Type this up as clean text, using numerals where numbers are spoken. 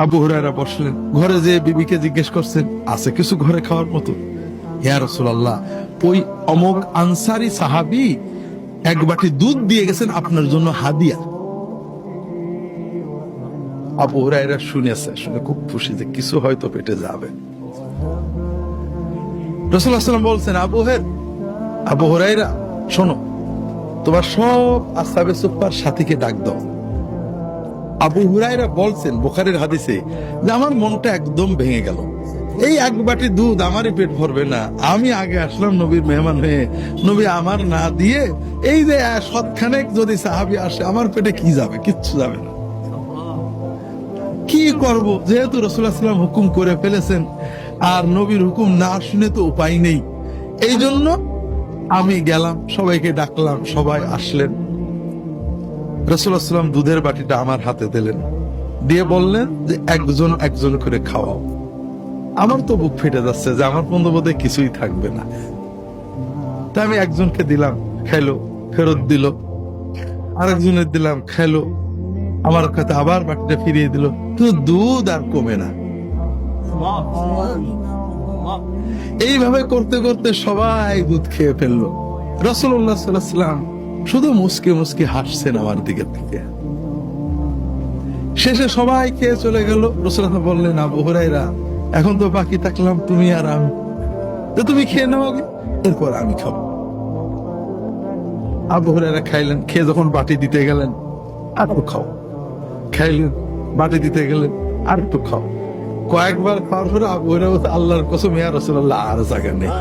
আবু হুরায়রা বসলেন, ঘরে যে বিবিকে জিজ্ঞেস করছেন আছে কিছু ঘরে খাওয়ার মতো? ইয়া রাসূলুল্লাহ, ওই অমুক আনসারী সাহাবী এক বাটি দুধ দিয়ে গেছেন আপনার জন্য হাদিয়া। আবু হুরায়রা শুনেছে, শুনে খুব খুশি যে কিছু হয়তো পেটে যাবে। রাসূলুল্লাহ সাল্লাল্লাহু আলাইহি ওয়াসাল্লাম বলছেন, আবু হুরায়রা শোনো, তোমার সব আসহাবে সুফফার সাথীকে ডাক দাও। আবু হুরায়রা বলছেন বুখারীর হাদিসে যে আমার মনটা একদম ভেঙে গেল, এই এক বাটি দুধ আমারই পেট ভরবে না, আমি আগে আসলাম নবীর মেহমান হয়ে, নবী আমার না দিয়ে এই যে সৎখানেক যদি সাহাবী আসে আমার পেটে কি যাবে? কিচ্ছু যাবে না। কি করব, যেহেতু রাসূলুল্লাহ সাল্লাল্লাহু আলাইহি ওয়াসাল্লাম হুকুম করে ফেলেছেন আর নবীর হুকুম না শুনে তো উপায় নেই, এই জন্য আমি গেলাম, সবাইকে ডাকলাম, সবাই আসলেন। রাসূলুল্লাহ সাল্লাল্লাহু আলাইহি ওয়াসাল্লাম দুধের বাটিটা আমার হাতে দিলেন, দিয়ে বললেন যে একজন একজন করে খাওয়াও। আমার তো বুক ফেটে যাচ্ছে যে আমার বন্ধু বোধহয় কিছুই থাকবে না। তা আমি একজনকে দিলাম, খাইলো, ফেরত দিল। আরেকজনের দিলাম, খাইলো, আমার কাছে আবার বাটিটা ফিরিয়ে দিল, তো দুধ আর কমে না। এইভাবে করতে করতে সবাই দুধ খেয়ে ফেললো। রাসূলুল্লাহ সাল্লাল্লাহু আলাইহি ওয়াসাল্লাম শুধু মুসকে মুসকে হাসছেন আমার দিকে থেকে। শেষে সবাই খেয়ে চলে গেল। রাসূলুল্লাহ বললেন, আবু হুরায়রা এখন তো বাকি থাকলাম তুমি আর আমি, তো তুমি খেয়ে নাও আগে, এরপর আমি খাবো। আবু হুরায়রা খাইলেন, খেয়ে যখন বাটি দিতে গেলেন, আর একটু খাও, খাইলেন, বাটি দিতে গেলেন, আর একটু খাও। কয়েকবার খাওয়ার পরে আবু হুরায়রা বলতে, আল্লাহর কসম ইয়া রাসূলুল্লাহ আর জায়গা নেই।